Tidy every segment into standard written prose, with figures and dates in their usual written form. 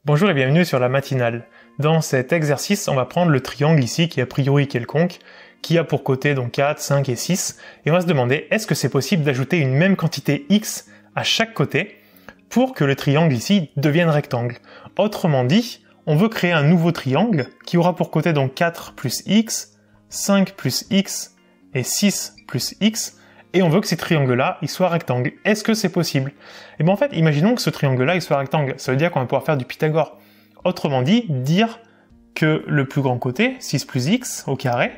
Bonjour et bienvenue sur la matinale. Dans cet exercice, on va prendre le triangle ici qui est a priori quelconque, qui a pour côté donc 4, 5 et 6, et on va se demander est-ce que c'est possible d'ajouter une même quantité x à chaque côté pour que le triangle ici devienne rectangle. Autrement dit, on veut créer un nouveau triangle qui aura pour côté donc 4 plus x, 5 plus x et 6 plus x, et on veut que ces triangles-là, ils soient rectangles. Est-ce que c'est possible? Et bien en fait, imaginons que ce triangle-là, il soit rectangle. Ça veut dire qu'on va pouvoir faire du Pythagore. Autrement dit, dire que le plus grand côté, 6 plus x au carré,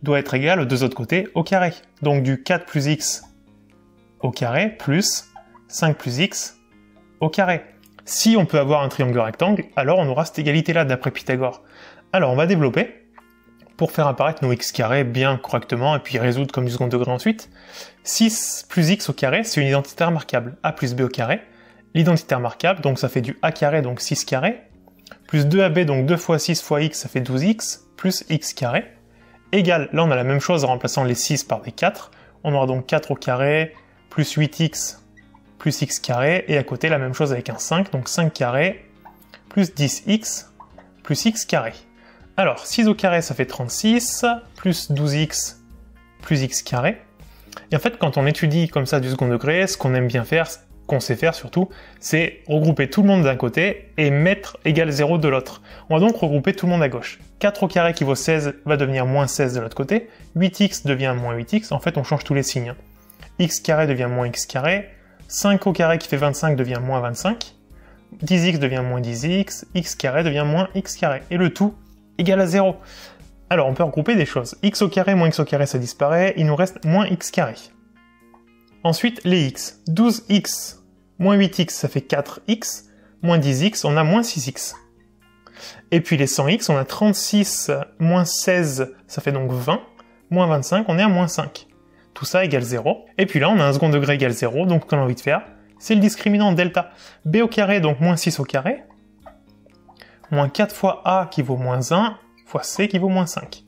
doit être égal aux deux autres côtés au carré. Donc du 4 plus x au carré plus 5 plus x au carré. Si on peut avoir un triangle rectangle, alors on aura cette égalité-là d'après Pythagore. Alors on va développer pour faire apparaître nos x carrés bien correctement et puis résoudre comme du second degré ensuite. 6 plus x au carré, c'est une identité remarquable. A plus b au carré. L'identité remarquable, donc ça fait du a carré, donc 6 carré. Plus 2ab, donc 2 fois 6 fois x, ça fait 12x, plus x carré. Égal, là on a la même chose en remplaçant les 6 par des 4. On aura donc 4 au carré, plus 8x, plus x carré. Et à côté, la même chose avec un 5, donc 5 carré, plus 10x, plus x carré. Alors, 6 au carré, ça fait 36, plus 12x, plus x carré. Et en fait, quand on étudie comme ça du second degré, ce qu'on aime bien faire, ce qu'on sait faire surtout, c'est regrouper tout le monde d'un côté et mettre égal 0 de l'autre. On va donc regrouper tout le monde à gauche. 4 au carré qui vaut 16 va devenir moins 16 de l'autre côté. 8x devient moins 8x. En fait, on change tous les signes. X carré devient moins x carré. 5 au carré qui fait 25 devient moins 25. 10x devient moins 10x. X carré devient moins x carré. Et le tout égal à 0. Alors, on peut regrouper des choses. X au carré moins x au carré, ça disparaît. Il nous reste moins x carré. Ensuite, les x. 12x moins 8x, ça fait 4x. Moins 10x, on a moins 6x. Et puis les 100x, on a 36 moins 16, ça fait donc 20. Moins 25, on est à moins 5. Tout ça égale 0. Et puis là, on a un second degré égale 0. Donc, ce qu'on a envie de faire, c'est le discriminant delta. B au carré, donc moins 6 au carré. Moins 4 fois A qui vaut moins 1, fois C qui vaut moins 5.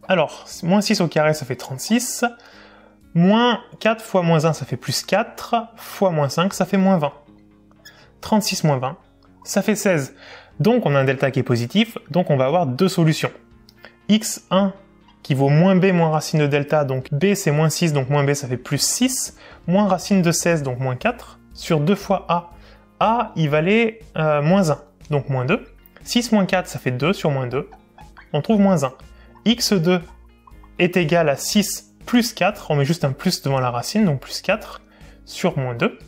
Alors, moins 6 au carré, ça fait 36. Moins 4 fois moins 1, ça fait plus 4. Fois moins 5, ça fait moins 20. 36 moins 20, ça fait 16. Donc, on a un delta qui est positif, donc on va avoir deux solutions. x1 qui vaut moins b moins racine de delta, donc b c'est moins 6, donc moins b ça fait plus 6. Moins racine de 16, donc moins 4. Sur 2 fois a. A, il valait moins 1, donc moins 2. 6 moins 4, ça fait 2 sur moins 2. On trouve moins 1. x2 est égal à 6 plus 4. On met juste un plus devant la racine, donc plus 4 sur moins 2.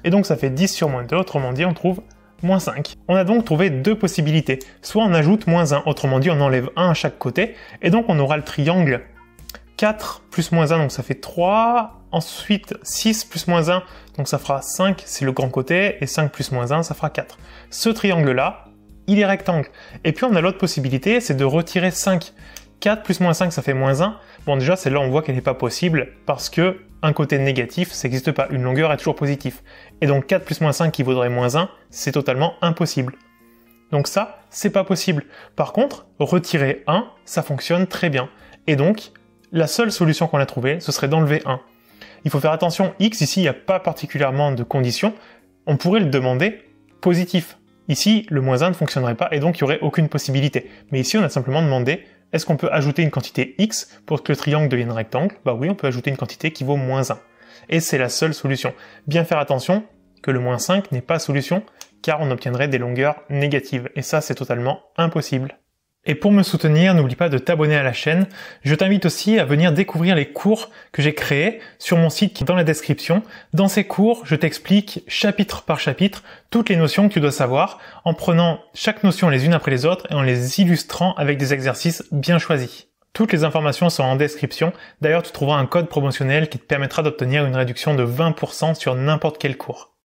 Et donc ça fait 10 sur moins 2. Autrement dit, on trouve moins 5. On a donc trouvé deux possibilités. Soit on ajoute moins 1, autrement dit, on enlève 1 à chaque côté. Et donc on aura le triangle 4 plus moins 1, donc ça fait 3. Ensuite, 6 plus moins 1, donc ça fera 5, c'est le grand côté. Et 5 plus moins 1, ça fera 4. Ce triangle-là, il est rectangle. Et puis on a l'autre possibilité, c'est de retirer 5. 4 plus moins 5, ça fait moins 1. Bon déjà, celle-là, on voit qu'elle n'est pas possible, parce que un côté négatif, ça n'existe pas. Une longueur est toujours positif. Et donc 4 plus moins 5 qui vaudrait moins 1, c'est totalement impossible. Donc ça, c'est pas possible. Par contre, retirer 1, ça fonctionne très bien. Et donc, la seule solution qu'on a trouvée, ce serait d'enlever 1. Il faut faire attention, x, ici, il n'y a pas particulièrement de conditions. On pourrait le demander positif. Ici, le moins 1 ne fonctionnerait pas et donc il n'y aurait aucune possibilité. Mais ici, on a simplement demandé, est-ce qu'on peut ajouter une quantité x pour que le triangle devienne rectangle? Bah oui, on peut ajouter une quantité qui vaut moins 1. Et c'est la seule solution. Bien faire attention que le moins 5 n'est pas solution, car on obtiendrait des longueurs négatives. Et ça, c'est totalement impossible. Et pour me soutenir, n'oublie pas de t'abonner à la chaîne. Je t'invite aussi à venir découvrir les cours que j'ai créés sur mon site qui est dans la description. Dans ces cours, je t'explique chapitre par chapitre toutes les notions que tu dois savoir en prenant chaque notion les unes après les autres et en les illustrant avec des exercices bien choisis. Toutes les informations sont en description. D'ailleurs, tu trouveras un code promotionnel qui te permettra d'obtenir une réduction de 20% sur n'importe quel cours.